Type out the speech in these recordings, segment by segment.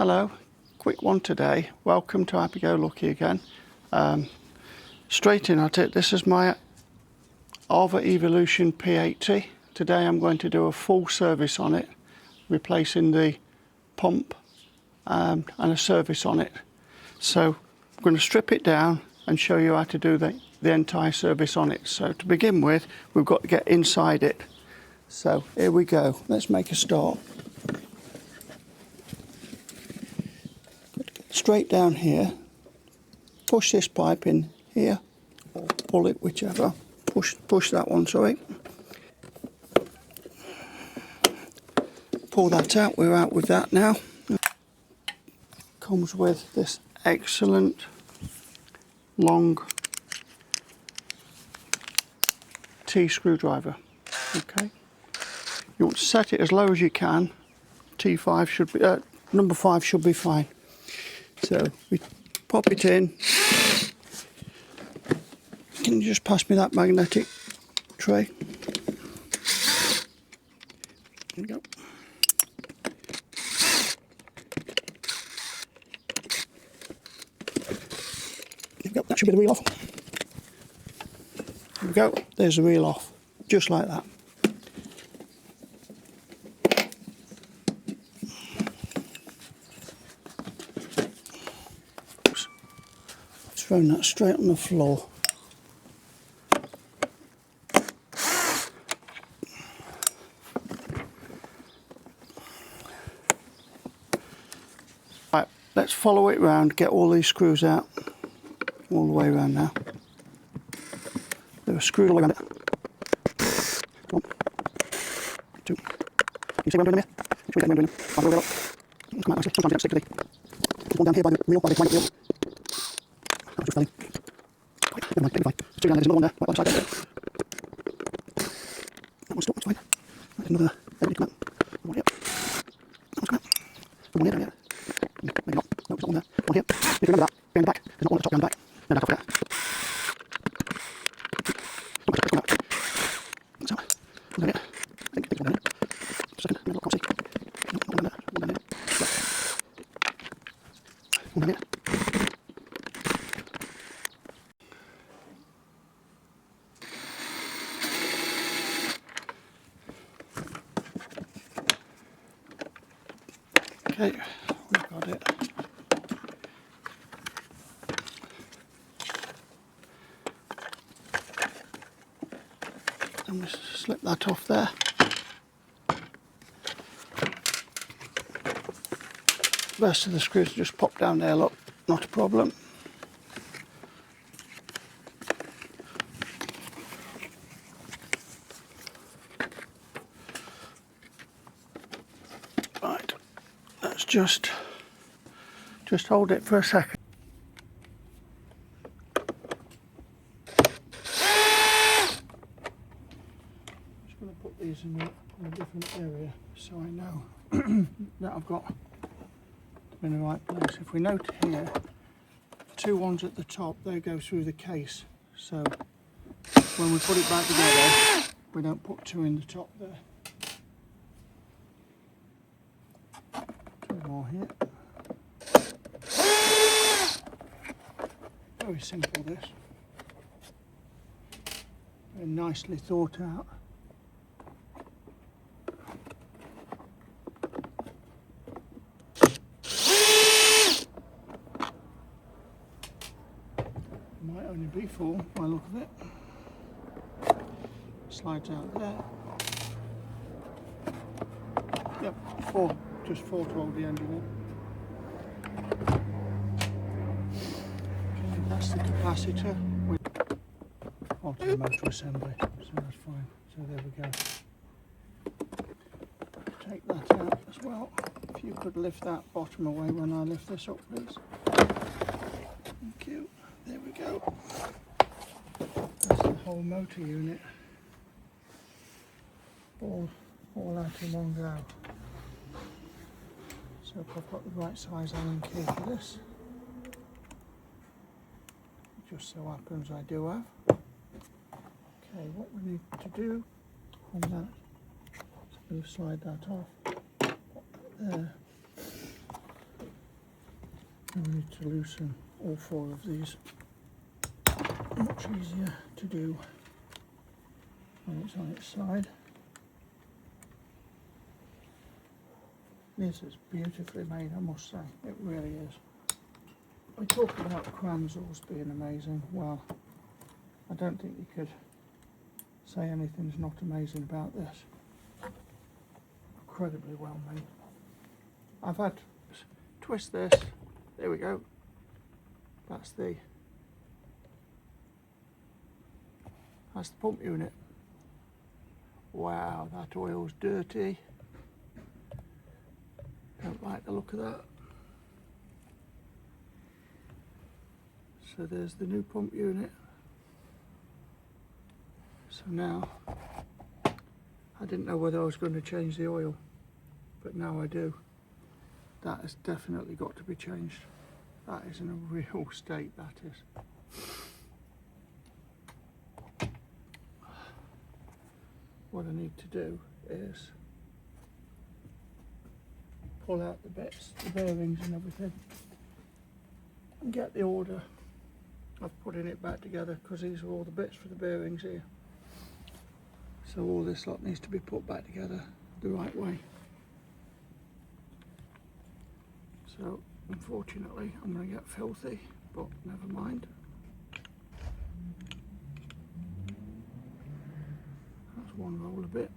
Hello, quick one today. Welcome to Happy Go Lucky again. Straight in at it, this is my AVA Evolution P80. Today I'm going to do a full service on it, replacing the pump and a service on it. So I'm going to strip it down and show you how to do the entire service on it. So to begin with, we've got to get inside it. So here we go, let's make a start. Straight down here, push this pipe in here, or pull it, whichever. Push that one, sorry. Pull that out, we're out with that now. Comes with this excellent long T screwdriver. Okay, you want to set it as low as you can. T5 should be, number 5 should be fine. So we pop it in. Can you just pass me that magnetic tray? There we go. There we go. That should be the reel off. There we go. There's the reel off, just like that. Throwing that straight on the floor. Right, let's follow it round, get all these screws out, all the way around now. They're screwed all the way around it. 1, 2. Can you see what I'm doing here? Which way I'm doing them? I'll roll it up. Come out nicely. Sometimes you don't stick to the... Put one down here by the reel, by the plank reel. That was just filling. Right, never mind, fine. There's 2 down there, there's another one there, right on the side there. That one's stuck, that's fine. There's another, there we come out. One here. That one's come out. One here, down here. Maybe not. No, there's not one there. One here. Need to remember that. Behind the back. There's not one at the top, behind the back. Then back off there. Don't push it, come out. That's out. One down here. I think one down here. Just a second, I can't see. No, not one down there. One down here. One down here. Okay, we've got it. And we slip that off there. The rest of the screws just pop down there, look, not a problem. Right. Let's just hold it for a second. Just going to put these in a different area so I know that I've got them in the right place. If we note here, 2 ones at the top, they go through the case. So when we put it back together, we don't put 2 in the top there. 2 more here. Very simple this. Very nicely thought out. Might only be 4 by the look of it. Slides out there. Yep, 4. Just 4 to hold the engine in. Okay, that's the capacitor with the motor assembly, so that's fine. So there we go. Take that out as well. If you could lift that bottom away when I lift this up, please. Thank you. There we go. That's the whole motor unit. All out in one go. So if I've got the right size Allen key for this, just so happens I do have. Okay, what we need to do on that, so we'll slide that off, pop that there, We need to loosen all 4 of these. Much easier to do when it's on its side. This is beautifully made, I must say, it really is. We talk about Kranzels being amazing. Well, I don't think you could say anything's not amazing about this. Incredibly well made. I've had twist this. There we go. That's the pump unit. Wow, that oil's dirty. Don't like the look of that. So there's the new pump unit. So now, I didn't know whether I was going to change the oil, but now I do. That has definitely got to be changed. That is in a real state, that is. What I need to do is pull out the bits, the bearings and everything, and get the order of putting it back together, because these are all the bits for the bearings here. So all this lot needs to be put back together the right way. So unfortunately I'm going to get filthy, but never mind. That's one roll a bit.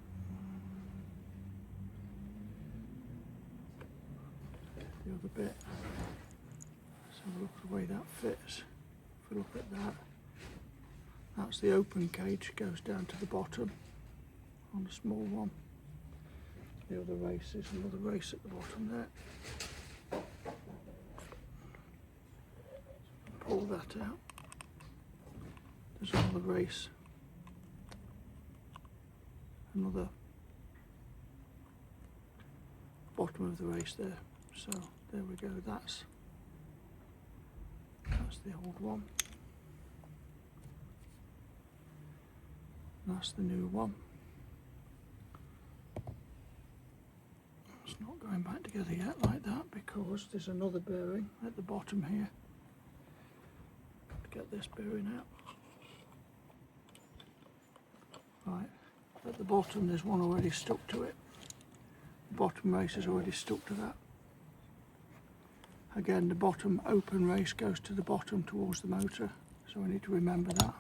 The other bit. Let's have a look at the way that fits. If we look at that, that's the open cage, goes down to the bottom on the small one. The other race is another race at the bottom there. Pull that out. There's another race. Another bottom of the race there. So there we go, that's the old one. That's the new one. It's not going back together yet like that because there's another bearing at the bottom here. To get this bearing out. Right, at the bottom there's one already stuck to it. The bottom race is already stuck to that. Again, the bottom open race goes to the bottom towards the motor, so I need to remember that.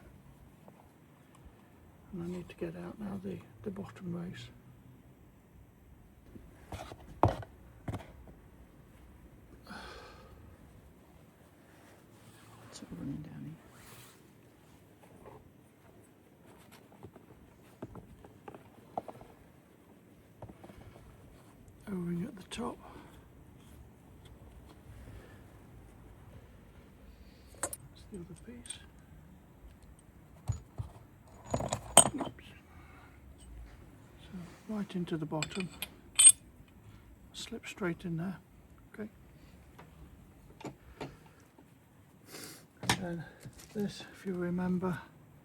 And I need to get out now the bottom race. It's all running down here. O-ring at the top. That's the other piece. Oops. So right into the bottom. Slip straight in there. Okay. And then this, if you remember,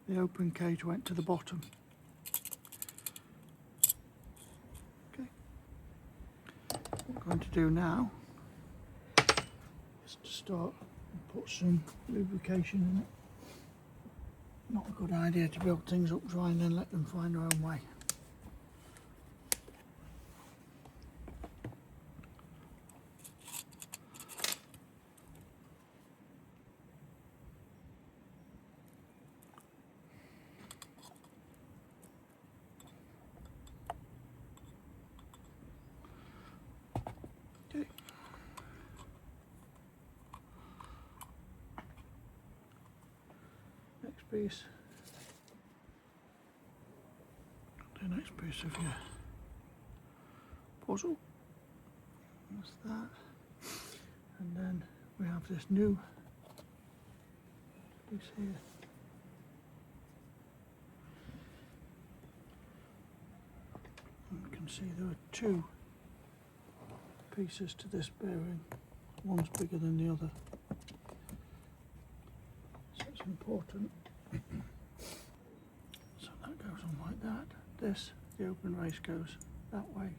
the open cage went to the bottom. What I'm going to do now is to start and put some lubrication in it. Not a good idea to build things up dry and then let them find their own way. Okay. Next piece. The next piece of your puzzle. That's that. And then we have this new piece here. And you can see there are two pieces to this bearing. One's bigger than the other. So it's important. So that goes on like that. This, the open race goes that way.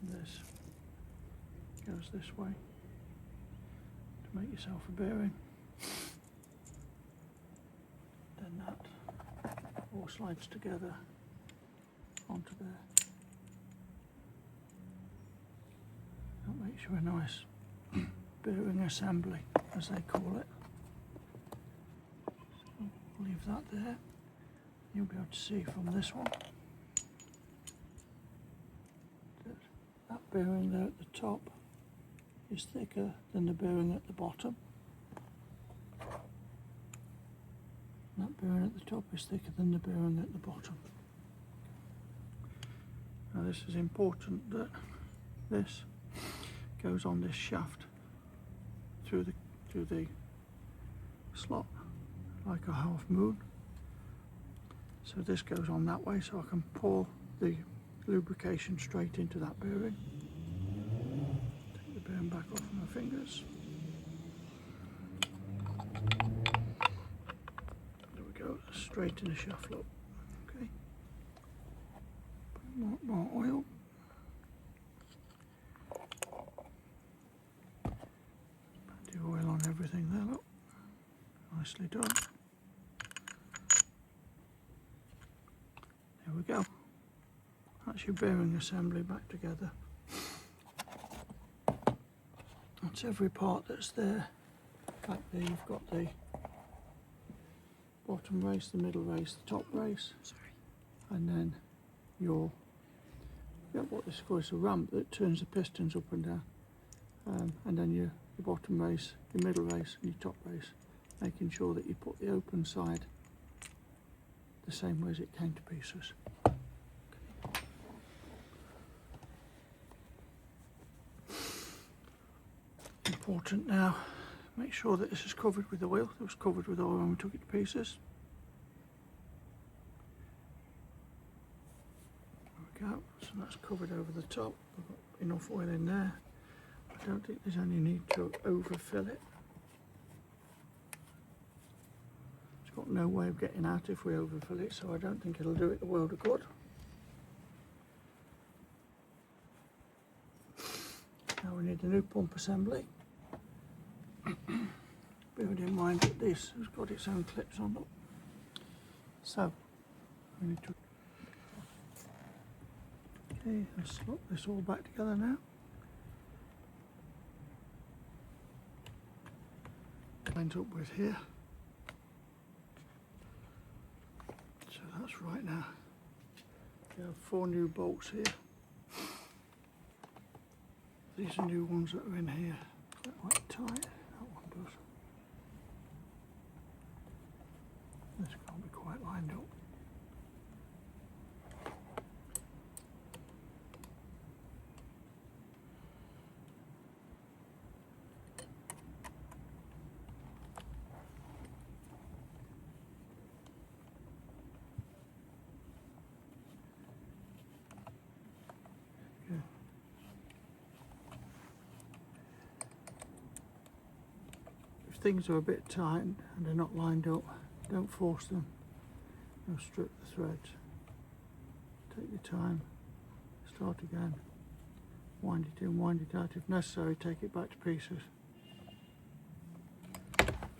And this goes this way. to make yourself a bearing. Then that all slides together onto there. That makes you a nice bearing assembly, as they call it. So we'll leave that there. You'll be able to see from this one that that bearing there at the top is thicker than the bearing at the bottom. That bearing at the top is thicker than the bearing at the bottom. Now this is important that this goes on this shaft through the slot like a half moon. So this goes on that way, so I can pour the lubrication straight into that bearing. Take the bearing back off my fingers. There we go, straight in the shaft lock. Okay. Put more oil. Plenty of oil on everything there, look. Nicely done. There we go. That's your bearing assembly back together. That's every part that's there. Back there you've got the bottom race, the middle race, the top race. And then your what this is a ramp that turns the pistons up and down. And then your bottom race, your middle race and your top race. Making sure that you put the open side the same way as it came to pieces. Important now, make sure that this is covered with oil. It was covered with oil when we took it to pieces. There we go, so that's covered over the top. We've got enough oil in there. I don't think there's any need to overfill it. It's got no way of getting out if we overfill it, so I don't think it'll do it the world of good. Now we need a new pump assembly. Bearing in mind that this has got its own clips on it. So we need to let's slot this all back together now. Lines up with here. So that's right now. We have 4 new bolts here. These are new ones that are in here. That might tight. That one does. This can't be quite lined up. Things are a bit tight and they're not lined up, don't force them. You'll strip the threads. Take your time, start again, wind it in, wind it out. If necessary, take it back to pieces.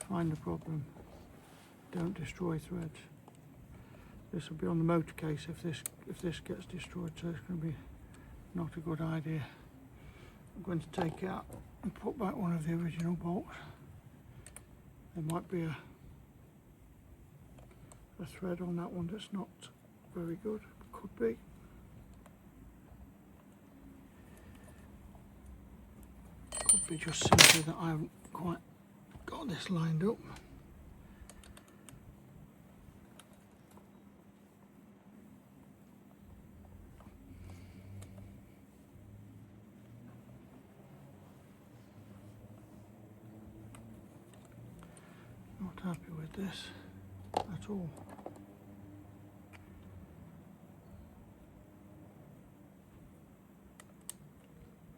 Find the problem, don't destroy threads. This will be on the motor case if this gets destroyed, so it's going to be not a good idea. I'm going to take out and put back one of the original bolts. There might be a thread on that one that's not very good, could be. Could be just simply that I haven't quite got this lined up. Not happy with this at all.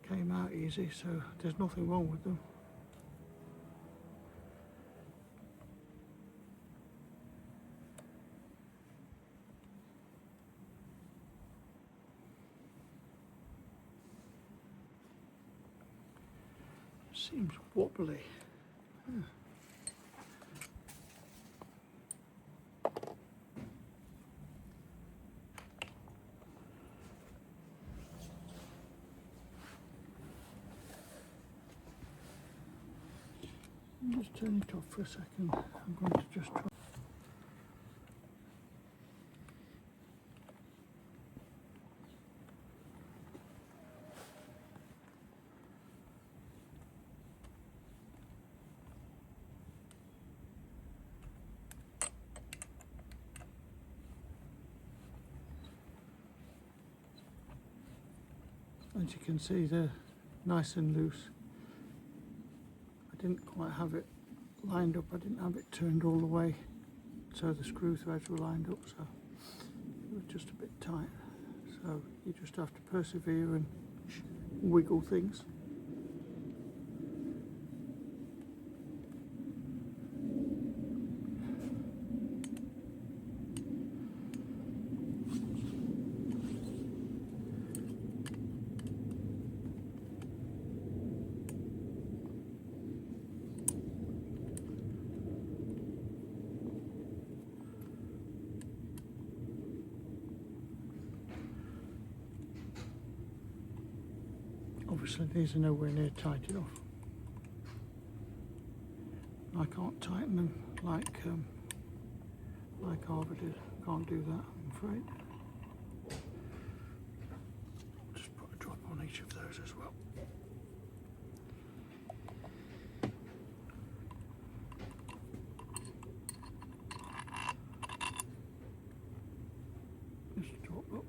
Came out easy, so there's nothing wrong with them. Seems wobbly. Just turn it off for a second. I'm going to just try. As you can see, they're nice and loose. I didn't quite have it lined up, I didn't have it turned all the way so the screw threads were lined up, so it was just a bit tight. So you just have to persevere and wiggle things. Obviously these are nowhere near tight enough. I can't tighten them like AVA did. Can't do that, I'm afraid. Just put a drop on each of those as well. Just drop up.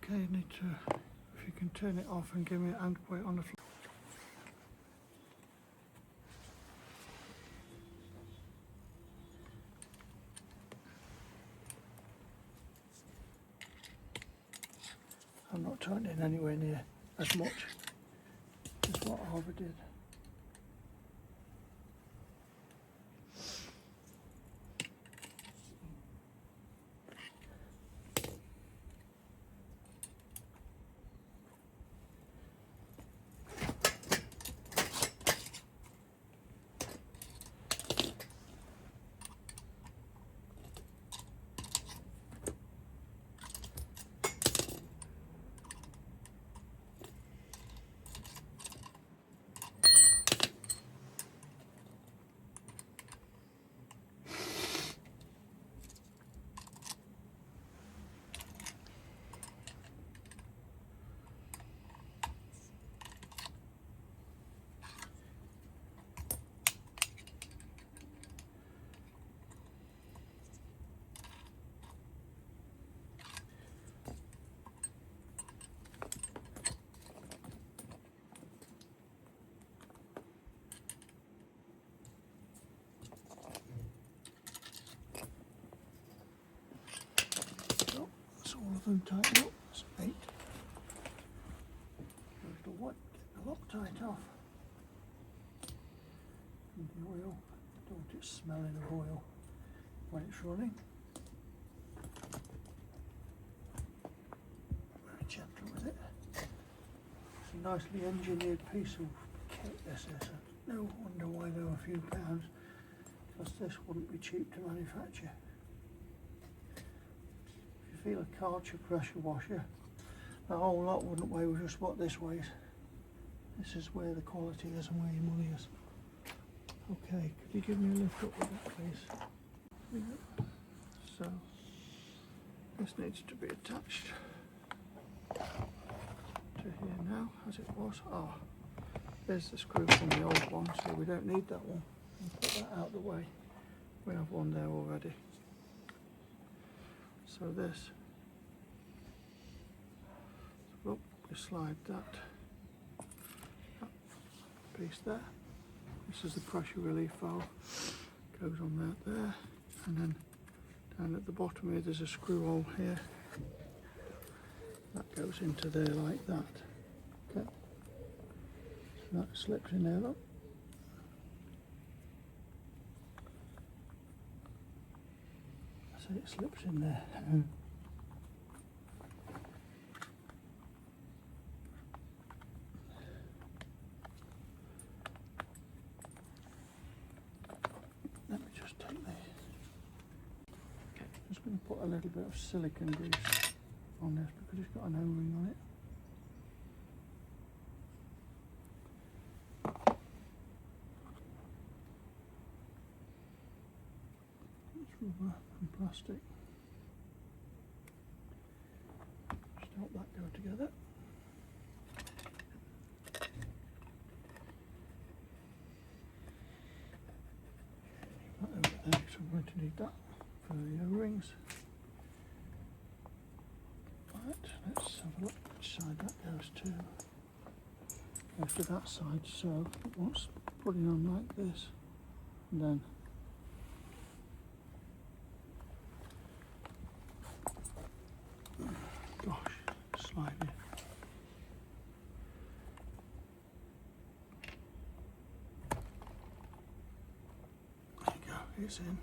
Okay, you need to, if you can turn it off and give me a hand weight on the floor. I'm not tightening anywhere near as much as what AVA did. of them tighten up. That's 8. There's the what? Get the Loctite off. And the oil. Don't want it smelling of oil when it's running. Very gentle with it. It's a nicely engineered piece of kit, this is. No wonder why they were a few pounds, because this wouldn't be cheap to manufacture. If you feel a culture pressure washer, a whole lot wouldn't weigh just what this weighs. This is where the quality is and where your money is. Okay, could you give me a lift up with that, please? So, this needs to be attached to here now, as it was. Ah, there's the screw from the old one, so we don't need that one. We'll put that out of the way. We have one there already. So this, so we slide that piece there. This is the pressure relief valve. Goes on that there, and then down at the bottom here there's a screw hole here. That goes into there like that. Okay. So that slips in there, look. So it slips in there. Let me just take the... Just going to put a little bit of silicone grease on this because it's got an O-ring on it. It's rubber and plastic. Just help that go together. That over there, so I'm going to need that for the O-rings. Right, let's have a look which side that goes to. Goes to that side, so it wants putting on like this, and then gosh, slightly. There you go, it's in.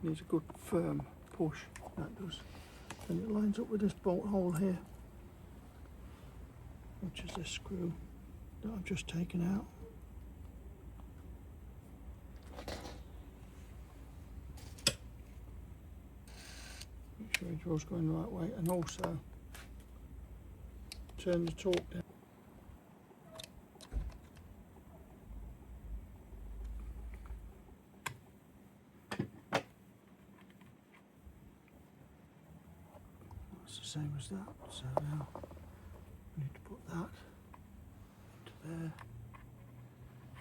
Needs a good firm push, that does. And it lines up with this bolt hole here, which is this screw that I've just taken out. Make sure your drill's going the right way, and also turn the torque down. The same as that, so now we need to put that into there,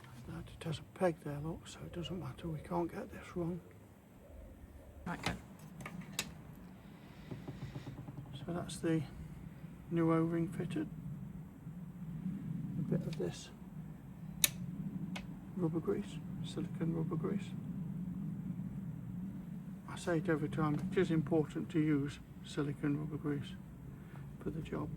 like that. It has a peg there, look, so it doesn't matter, we can't get this wrong. Right, good. So that's the new O-ring fitted. A bit of this rubber grease, silicone rubber grease. I say it every time, it is important to use silicone rubber grease for the job.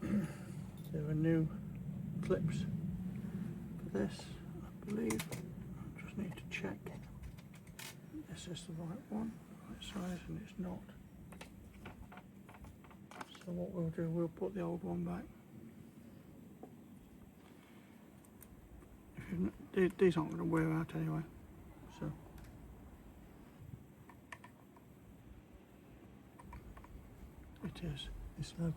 Okay. There are new clips for this, I believe. I just need to check this is the right one, right size, and it's not. So what we'll do, we'll put the old one back. These aren't going to wear out anyway, so it is. It's level.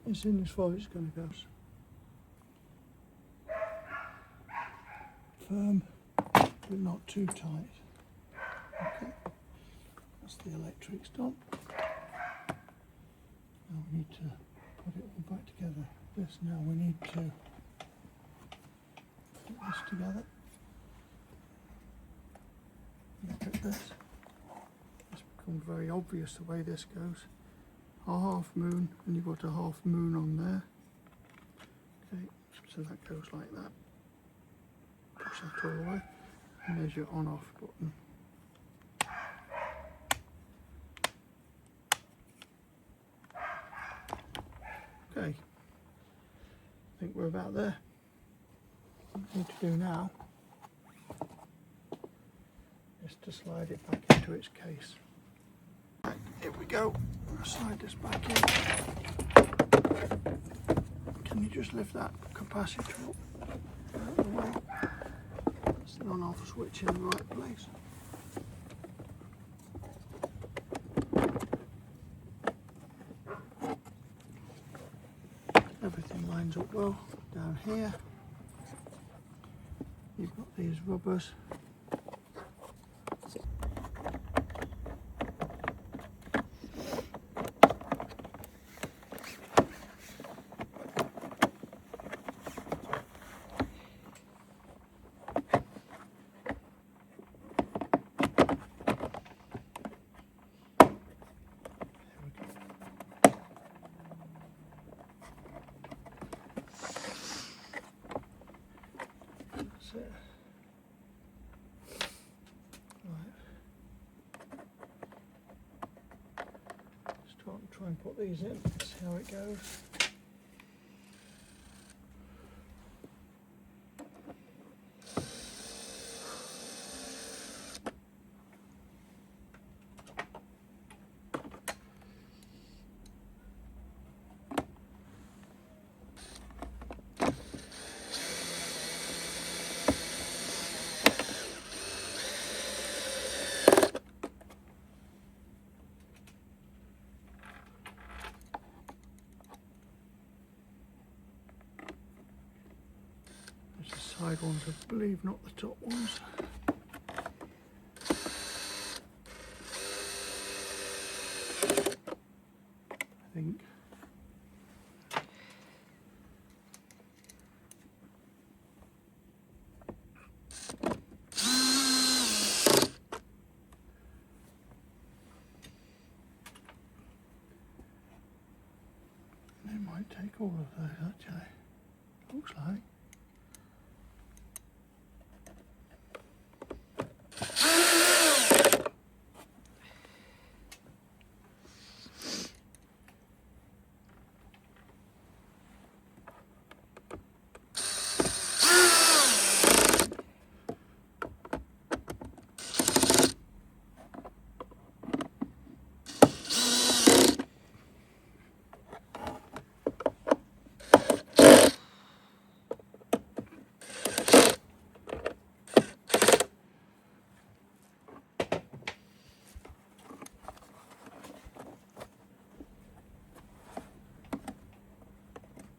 It's in as far as it's going to go. Firm, but not too tight. Okay, that's the electrics done. Now we need to put it all back together. This now we need to put this together. Look at this. It's become very obvious the way this goes. A half moon, and you've got a half moon on there. So that goes like that. Push that all the way. And there's your on off button. Okay, I think we're about there. What we need to do now is to slide it back into its case. Right, here we go. I'll slide this back in. Can you just lift that capacitor up out of the way? It's the on-off switch in the right place. Everything lines up well. Down here you've got these rubbers. Try and put these in, see how it goes. Side ones, I believe, not the top ones. I think. They might take all of those actually. Looks like.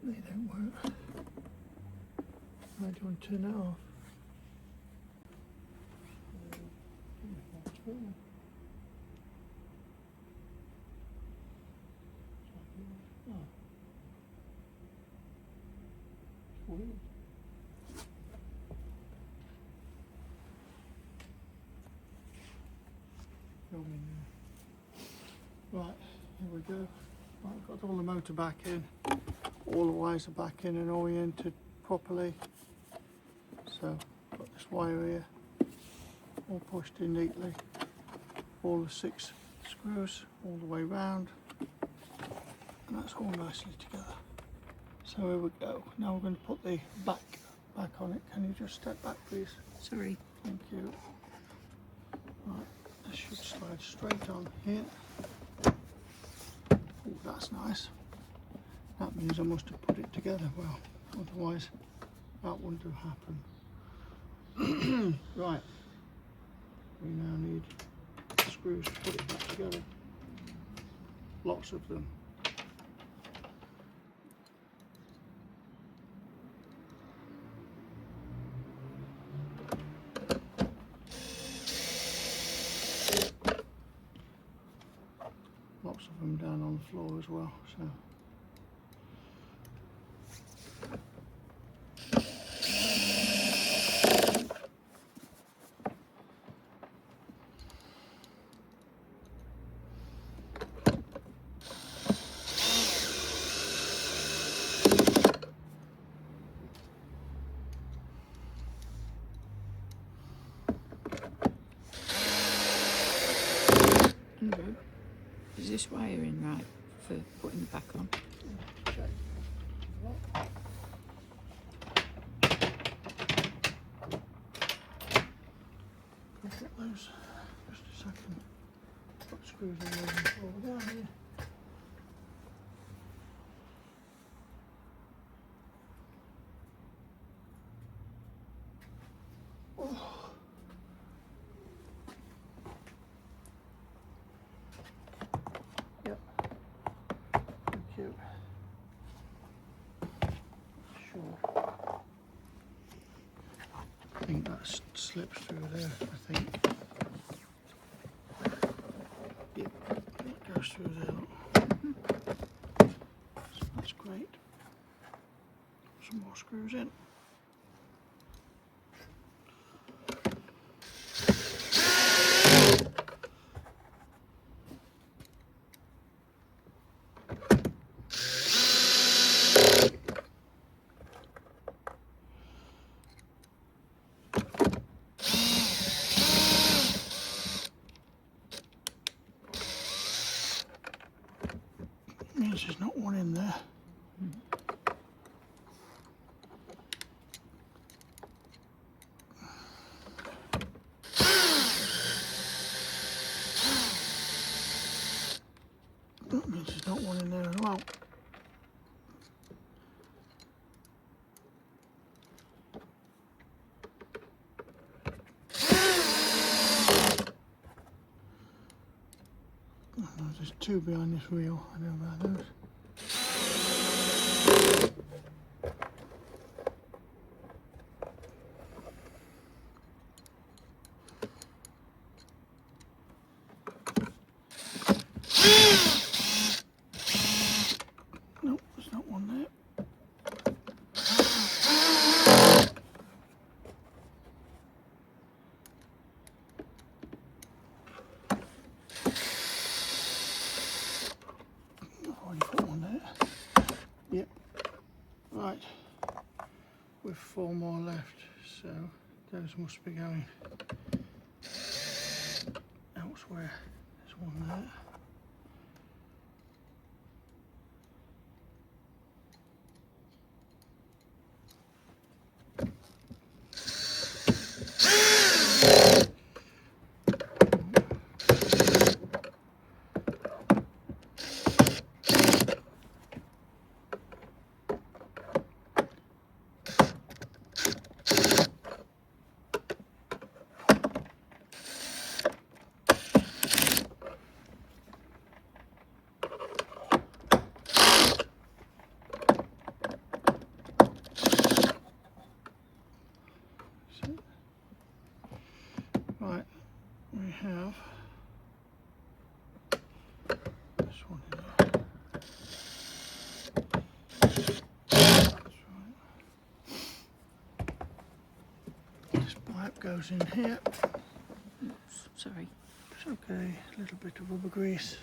They don't work. How do you want to turn that off? Oh. Weird. Right, here we go. Right, I've got all the motor back in. All the wires are back in and oriented properly. So, got this wire here, all pushed in neatly. All the 6 screws all the way round. And that's all nicely together. So here we go. Now we're going to put the back on it. Can you just step back, please? Sorry. Thank you. Right, this should slide straight on here. Oh, that's nice. That means I must have put it together well, otherwise that wouldn't have happened. Right, we now need screws to put it back together. Lots of them. Lots of them down on the floor as well. So. Andrew, is this wiring right for putting it back on? Check. I'll get those just a second. Put screws all over and fall down here. Oh. Yep. Thank you. Sure. I think that slips through there, I think. Yep, that goes through there. So that's great. Some more screws in. Means there's not one in there. That means there's not one in there as well. Oh, there's two behind this wheel. I know about those. Nope, there's not one there. I've already put one there. Yep. Right. With 4 more left, so those must be going elsewhere. There's one there. Right, we have this one in there. That's right. This pipe goes in here. Oops, sorry. It's okay, a little bit of rubber grease.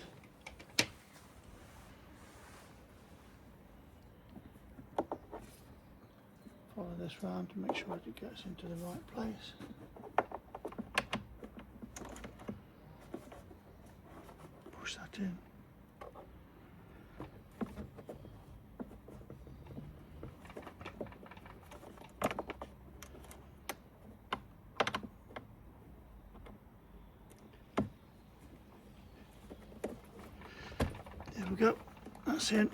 Follow this round to make sure that it gets into the right place. Push that in. There we go, that's in.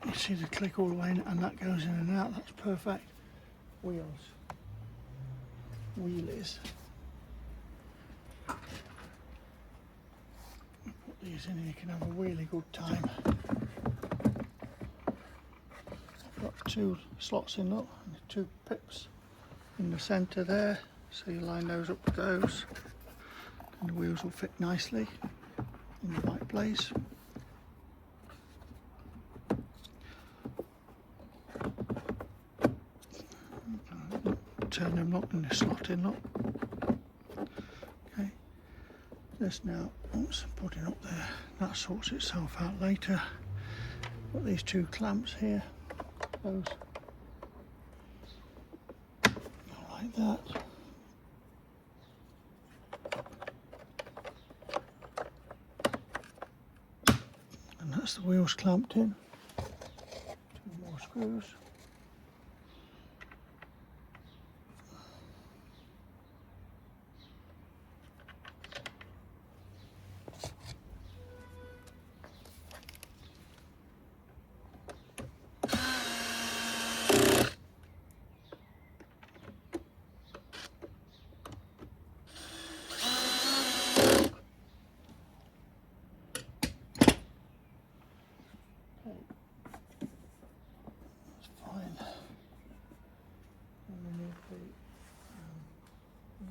You see the click all the way in and that goes in and out, that's perfect. Wheels. Wheelies. Put these in and you can have a really good time. I've got 2 slots in, look, and 2 pips in the centre there, so you line those up with those and the wheels will fit nicely in the right place. Turn them up in the slot in, look. Okay, this now, oops, put it up there, that sorts itself out later. Got these 2 clamps here, those go like that. That's the wheels clamped in. 2 more screws.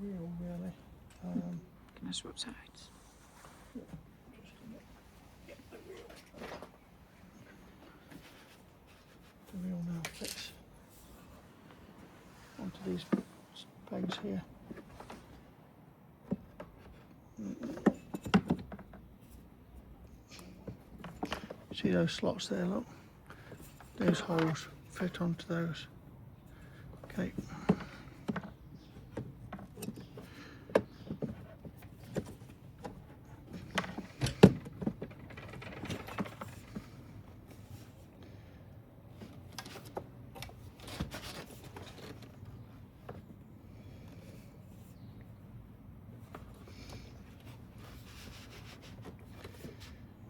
Wheel really. Can I swap sides? Just to get the wheel now fits onto these pegs here. See those slots there, look? Those holes fit onto those. Okay.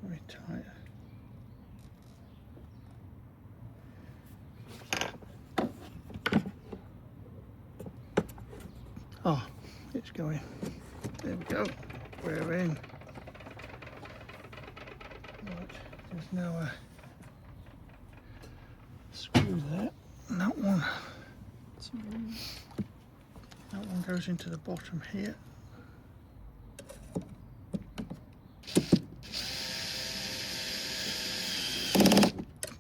Very tight. Oh, it's going. There we go. We're in. Right, there's now a screw there. And that one goes into the bottom here.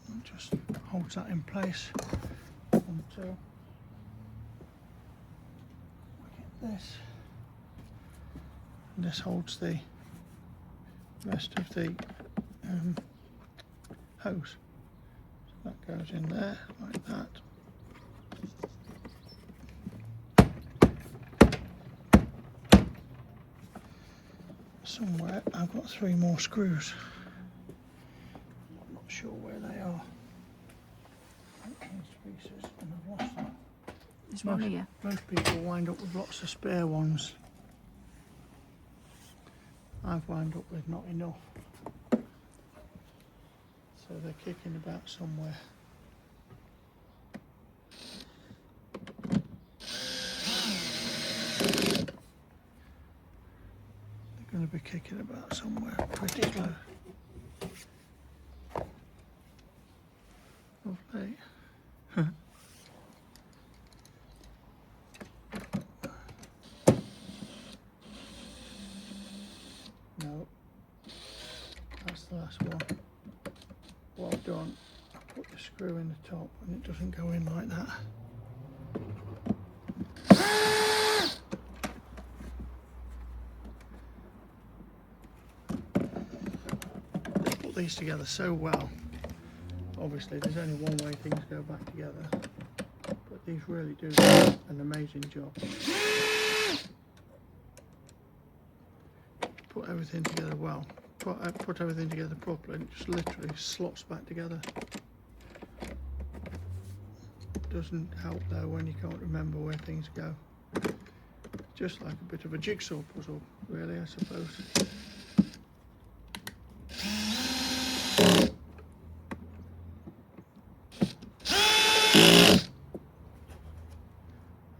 And just holds that in place until this. And this holds the rest of the hose. So that goes in there like that. Somewhere I've got 3 more screws. I'm not sure where they are. Pieces, and I've lost them. There's one here. Most people wind up with lots of spare ones. I've wound up with not enough. So they're kicking about somewhere. They're going to be kicking about somewhere pretty close. Lovely. No, that's the last one. Well done. I put the screw in the top and it doesn't go in like that. They put these together so well. Obviously there's only one way things go back together, but these really do an amazing job. Put everything together well, put everything together properly, and it just literally slots back together. Doesn't help though when you can't remember where things go. Just like a bit of a jigsaw puzzle, really, I suppose.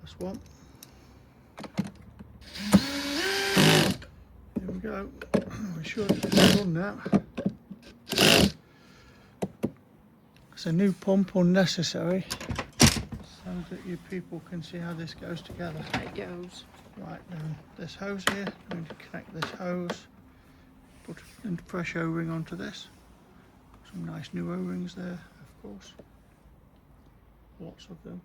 That's one. Here we go. We should have done that. It's a new pump unnecessary, so that you people can see how this goes together. Like yours. Right, then this hose here, I'm going to connect this hose, put a fresh O-ring onto this. Some nice new O-rings there, of course. Lots of them.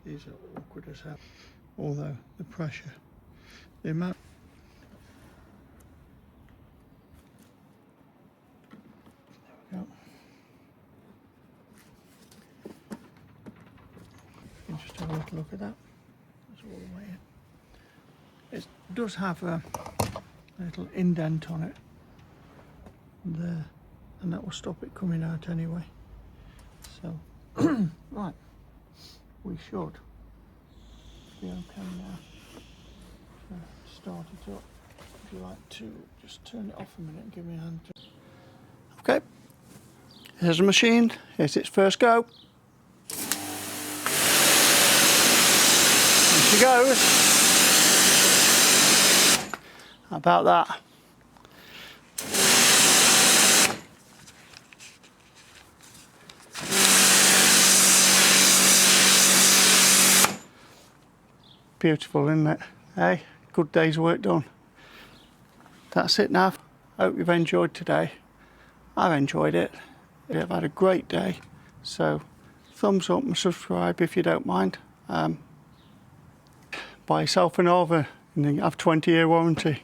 These are awkward as hell, although the pressure, the amount. There we go. You can just have a little look at that. That's all the way in. It does have a little indent on it there, and that will stop it coming out anyway. So, right, we should be okay now. Start it up. Would you like to just turn it off a minute and give me a hand? Okay, here's the machine. Here's its first go. Here she goes. How about that? Beautiful, isn't it? Hey, good day's work done. That's it now. Hope you've enjoyed today. I've enjoyed it. I've had a great day. So, thumbs up and subscribe if you don't mind. Buy yourself an AVA and you have 20-year warranty.